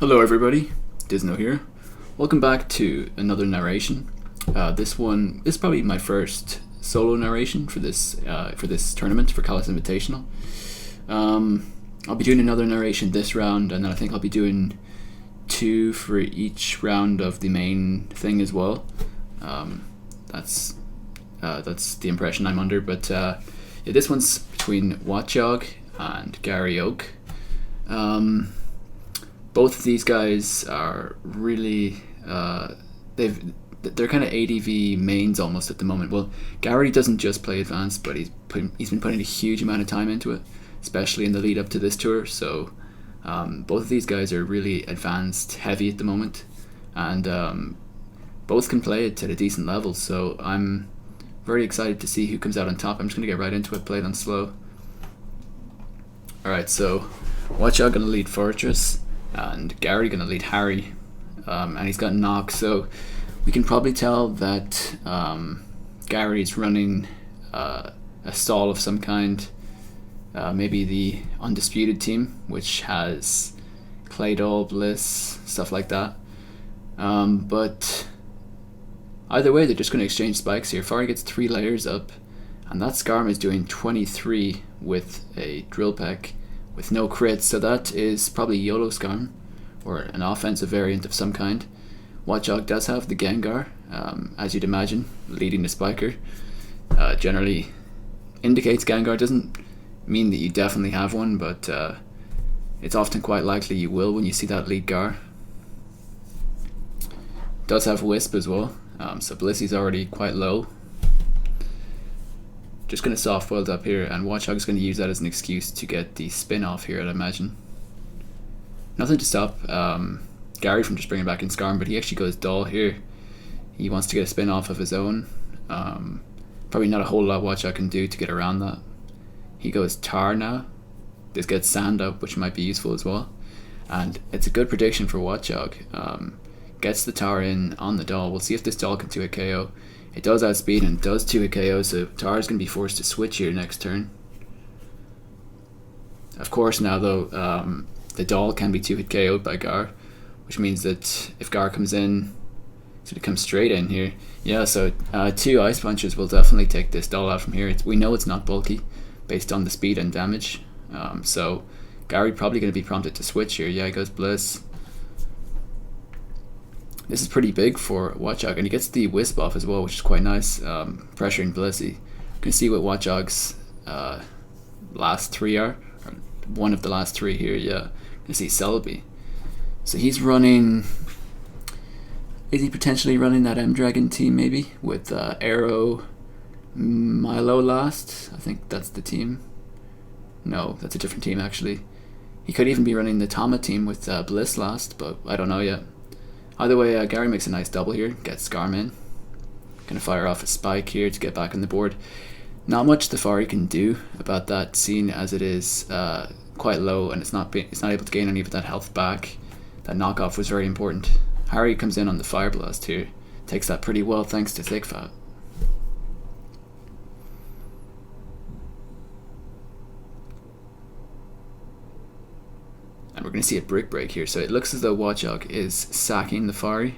Hello everybody, Dizno here. Welcome back to another narration. This one is probably my first solo narration for this tournament for CALLOUS Invitational. I'll be doing another narration this round, and then I think I'll be doing two for each round of the main thing as well. That's the impression I'm under. But this one's between Watchog and Garay. Both of these guys are really they're kind of ADV mains almost at the moment. Well, Garay doesn't just play advanced, but he's been putting a huge amount of time into it, especially in the lead up to this tour. So both of these guys are really advanced heavy at the moment, and both can play it at a decent level. So I'm very excited to see who comes out on top. I'm just going to get right into it, play it on slow. Alright, so Watchog going to lead Fortress, and Garay going to lead Harry, and he's got knock, so we can probably tell that Gary's running a stall of some kind, maybe the Undisputed team, which has Claydol, Bliss, stuff like that. But either way, they're just going to exchange spikes here. Fari gets 3 layers up, and that Skarm is doing 23 with a Drill Peck with no crits, so that is probably YOLO Skarm, or an offensive variant of some kind. Watchog does have the Gengar, as you'd imagine, leading the Spiker. Generally indicates Gengar, doesn't mean that you definitely have one, but it's often quite likely you will when you see that lead Gar. Does have Wisp as well, so Blissy's already quite low. Just going to soft boiled up here, and Watchog's going to use that as an excuse to get the spin off here, I'd imagine. Nothing to stop Garay from just bringing back in Skarm, but he actually goes Dull here. He wants to get a spin off of his own. Probably not a whole lot Watchog can do to get around that. He goes Tar now. This gets Sand up, which might be useful as well. And it's a good prediction for Watchog. Gets the Tar in on the Dull. We'll see if this Dull can 2-hit KO. It does outspeed and does 2-hit KO, so Tar is going to be forced to switch here next turn. Of course now though, the Doll can be 2-hit KO'd by Gar, which means that if Gar comes in, it's going to come straight in here. Yeah, so 2 Ice Punches will definitely take this Doll out from here. We know it's not bulky based on the speed and damage, so Garay probably going to be prompted to switch here. Yeah, he goes Bliss. This is pretty big for Watchog, and he gets the Wisp off as well, which is quite nice, pressuring Blissey. You can see what Watchog's last 3 are, or one of the last 3 here, yeah. You can see Celebi. So he's running, is he potentially running that M-Dragon team maybe, with Arrow, Milo last? I think that's the team. No, that's a different team actually. He could even be running the Tama team with Bliss last, but I don't know yet. Either way, Garay makes a nice double here, gets Skarm in. Gonna fire off a Spike here to get back on the board. Not much the Fari can do about that, seeing as it is quite low and it's not able to gain any of that health back. That knockoff was very important. Harry comes in on the Fire Blast here, takes that pretty well thanks to Thickfat. And we're going to see a Brick Break here, so it looks as though Watchog is sacking the Fari.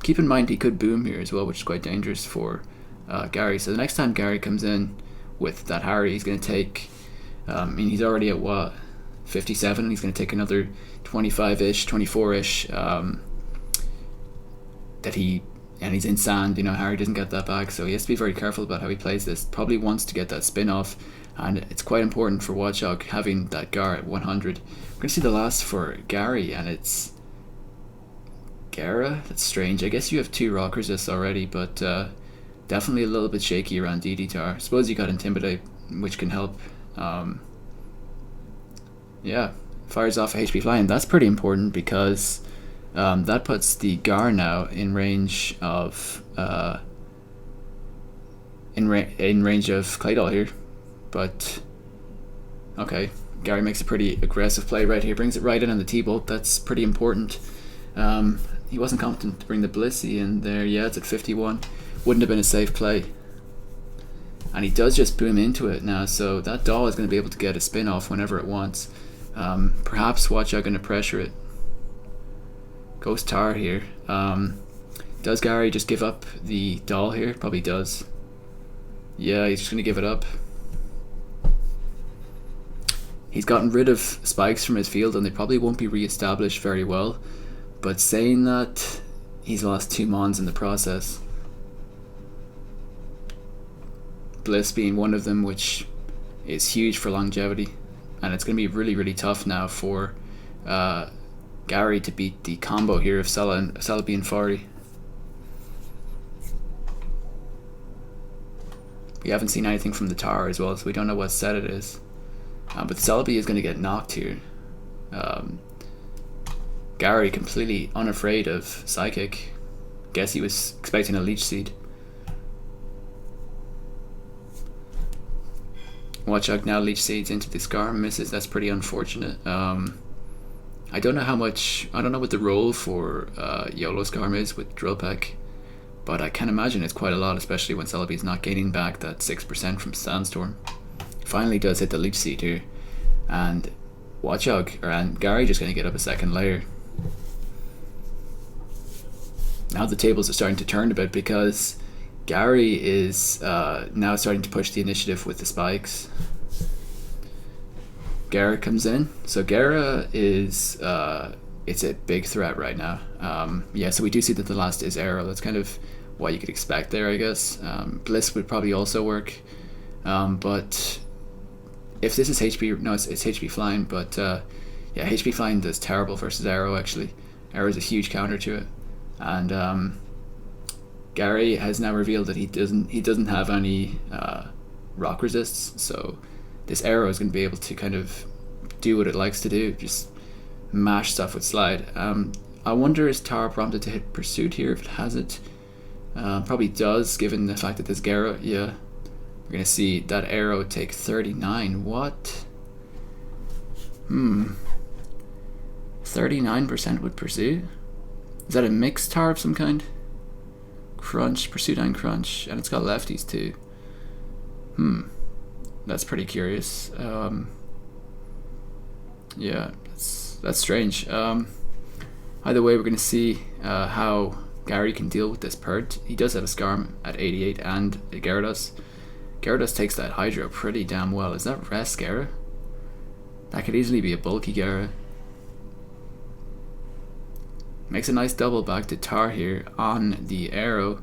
Keep in mind he could Boom here as well, which is quite dangerous for Garay. So the next time Garay comes in with that Harry, he's going to take, I mean, he's already at what, 57, and he's going to take another 25-ish, 24-ish, and he's in Sand. You know, Harry doesn't get that back, so he has to be very careful about how he plays this. Probably wants to get that spin off, and it's quite important for Watchog having that Gar at 100. We're going to see the last for Garay, and it's Gara. That's strange. I guess you have 2 rock resists already, but definitely a little bit shaky around DD-Tar. I suppose you got Intimidate, which can help. Yeah, fires off a HP Fly, and that's pretty important because that puts the Gar now in range of in range of Claydol here. But okay, Garay makes a pretty aggressive play right here, brings it right in on the T-Bolt. That's pretty important. He wasn't competent to bring the Blissey in there. Yeah, it's at 51. Wouldn't have been a safe play. And he does just boom into it now, so that doll is going to be able to get a spin off whenever it wants. Perhaps Watchog going to pressure it. Goes Tar here. Does Garay just give up the doll here? Probably does. Yeah, he's just going to give it up. He's gotten rid of spikes from his field and they probably won't be re-established very well. But saying that, he's lost 2 mons in the process. Bliss being one of them, which is huge for longevity. And it's going to be really, really tough now for Garay to beat the combo here of Celebi and Fari. We haven't seen anything from the tower as well, so we don't know what set it is. But Celebi is going to get knocked here. Garay completely unafraid of Psychic. Guess he was expecting a Leech Seed. Watchog now Leech Seeds into the Scar, misses. That's pretty unfortunate. I don't know what the role for YOLO Scarm is with Drill Peck, but I can imagine it's quite a lot, especially when Celebi's not gaining back that 6% from Sandstorm. Finally does hit the Leech Seed here, and Garay just going to get up a second layer. Now the tables are starting to turn a bit because Garay is now starting to push the initiative with the spikes. Gara comes in. So Gara is it's a big threat right now. Yeah, so we do see that the last is Arrow. That's kind of what you could expect there, I guess. Bliss would probably also work. But if this is HP, no, it's HP Flying, but yeah, HP Flying does terrible versus Arrow, actually. Arrow is a huge counter to it. And Garay has now revealed that he doesn't have any rock resists, so this Arrow is going to be able to kind of do what it likes to do, just mash stuff with Slide. I wonder, is Tar prompted to hit Pursuit here if it has it? Probably does, given the fact that this Gara, yeah. We're going to see that Arrow take 39. What? 39% with Pursuit? Is that a mixed Tar of some kind? Crunch, Pursuit and Crunch, and it's got lefties too. That's pretty curious. Yeah, that's strange. Either way, we're going to see how Garay can deal with this Pert. He does have a Scarm at 88 and a Gyarados. Gyarados takes that Hydro pretty damn well. Is that Rest Gara? That could easily be a bulky Gara. Makes a nice double back to Tar here on the Arrow,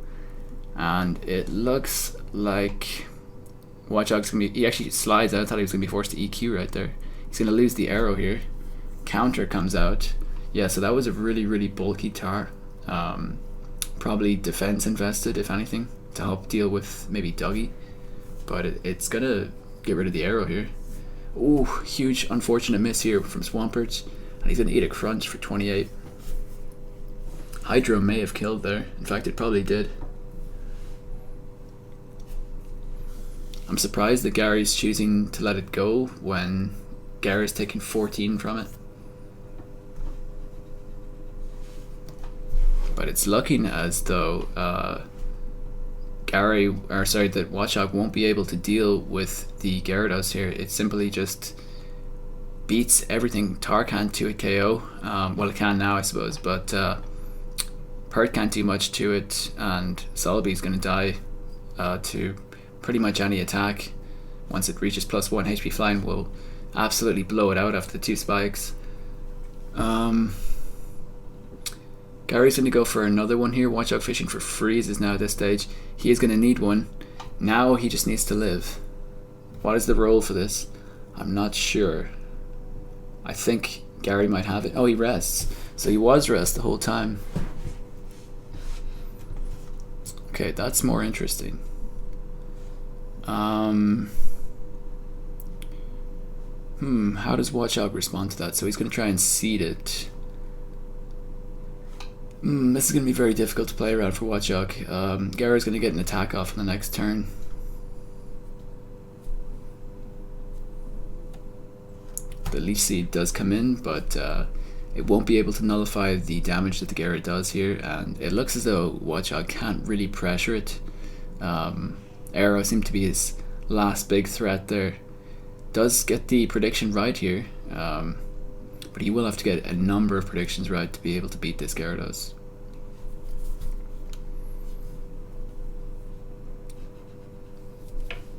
and it looks like Watchog's gonna be. He actually slides out. I thought he was gonna be forced to EQ right there. He's gonna lose the Arrow here. Counter comes out. Yeah, so that was a really, really bulky Tar. Probably defense invested, if anything, to help deal with maybe Dougie. But it's gonna get rid of the Arrow here. Ooh, huge unfortunate miss here from Swampert, and he's gonna eat a Crunch for 28. Hydro may have killed there. In fact, it probably did. I'm surprised that Gary's choosing to let it go when Gary's taking 14 from it. But it's looking as though that Watchog won't be able to deal with the Gyarados here. It simply just beats everything. Tar can't do a KO. Well, it can now, I suppose, but Pert can't do much to it, and Celebi's going to die to pretty much any attack. Once it reaches +1, HP Flying will absolutely blow it out after the 2 spikes. Gary's going to go for another one here. Watchog fishing for freezes now at this stage. He is going to need one. Now he just needs to live. What is the role for this? I'm not sure. I think Garay might have it. Oh, he rests. So he was rest the whole time. Okay, that's more interesting. How does Watchog respond to that? So he's going to try and seed it. This is going to be very difficult to play around for Watchog. Garay's going to get an attack off on the next turn. The Leech Seed does come in, but it won't be able to nullify the damage that the Garay does here, and it looks as though Watchog can't really pressure it. Arrow seemed to be his last big threat there. Does get the prediction right here. but he will have to get a number of predictions right to be able to beat this Gyarados.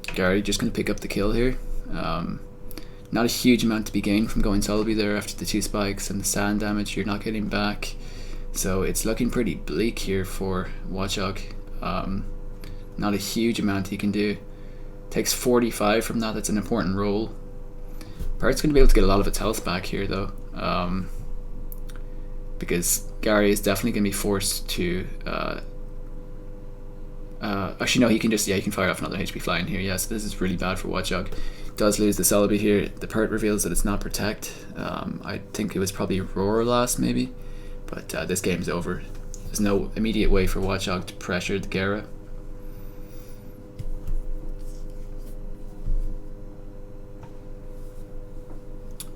Garay just going to pick up the kill here. Not a huge amount to be gained from going Celebi there after the 2 spikes and the sand damage you're not getting back. So it's looking pretty bleak here for Watchog. Not a huge amount he can do. Takes 45 from that, that's an important roll. Bart's going to be able to get a lot of its health back here though. Because Garay is definitely going to be forced to... actually no, he can just, he can fire off another HP flying here. Yes, this is really bad for Watchog. Does lose the Celebi here. The Pert reveals that it's not Protect. I think it was probably Roar last maybe. But this game's over. There's no immediate way for Watchog to pressure the Gara.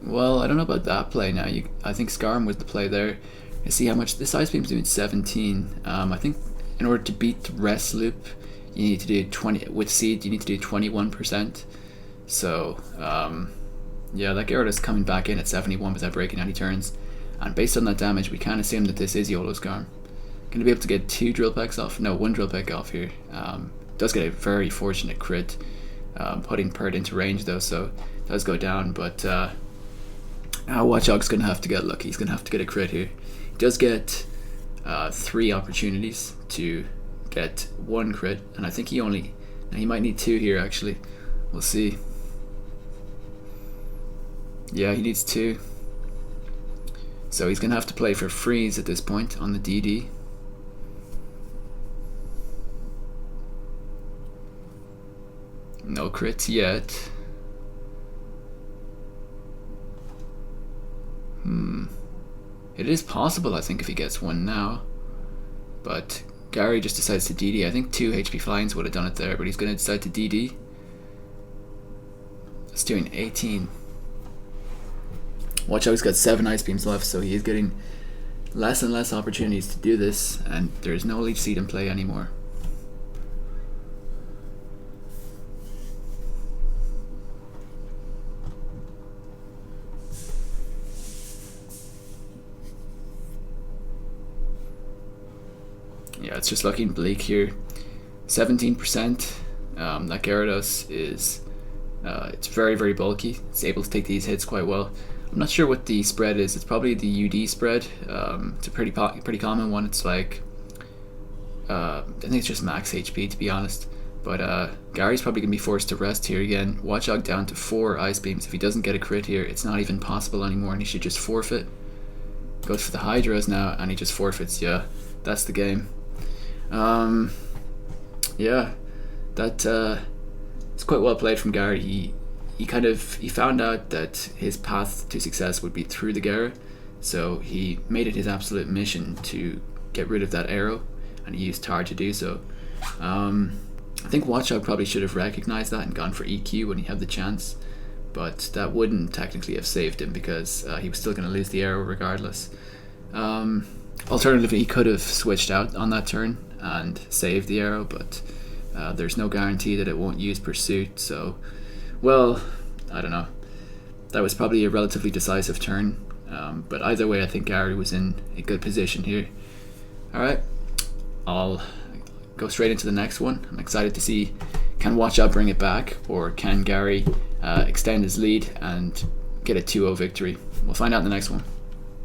Well, I don't know about that play now. I think Scarm was the play there. You see how much this Ice Beam's doing 17. I think in order to beat the rest loop, you need to do 20 with Seed. You need to do 21%. So yeah, that Gyarados coming back in at 71 without breaking any turns. And based on that damage, we can assume that this is YOLO Scarm. Going to be able to get 2 drill pecks off. No, 1 drill peck off here. Does get a very fortunate crit, putting Pert into range though, so it does go down. But Watchog's going to have to get lucky. He's going to have to get a crit here. He does get 3 opportunities to get 1 crit, and I think he might need 2 here actually. We'll see. Yeah, he needs 2. So he's going to have to play for freeze at this point on the DD. No crits yet. It is possible, I think, if he gets 1 now. But Garay just decides to DD. I think 2 HP flyings would have done it there, but he's going to decide to DD. It's doing 18. Watchog's got 7 Ice Beams left, so he is getting less and less opportunities to do this, and there's no Leech Seed in play anymore. Yeah, it's just looking bleak here. 17%. That Gyarados is it's very, very bulky. It's able to take these hits quite well. I'm not sure what the spread is. It's probably the UD spread. It's a pretty common one. It's like I think it's just max HP, to be honest. But Garay's probably gonna be forced to rest here again. Watchog down to 4 Ice Beams. If he doesn't get a crit here, it's not even possible anymore, and he should just forfeit. Goes for the Hydras now, and he just forfeits. Yeah, that's the game. Yeah, that it's quite well played from Garay. He found out that his path to success would be through the Gara, so he made it his absolute mission to get rid of that arrow, and he used Tar to do so. I think Watchog probably should have recognized that and gone for EQ when he had the chance, but that wouldn't technically have saved him because he was still going to lose the arrow regardless. Alternatively, he could have switched out on that turn and saved the arrow, but there's no guarantee that it won't use Pursuit, so, well, I don't know. That was probably a relatively decisive turn, but either way, I think Garay was in a good position here. Alright, I'll go straight into the next one. I'm excited to see, can Watchog bring it back, or can Garay extend his lead and get a 2-0 victory? We'll find out in the next one.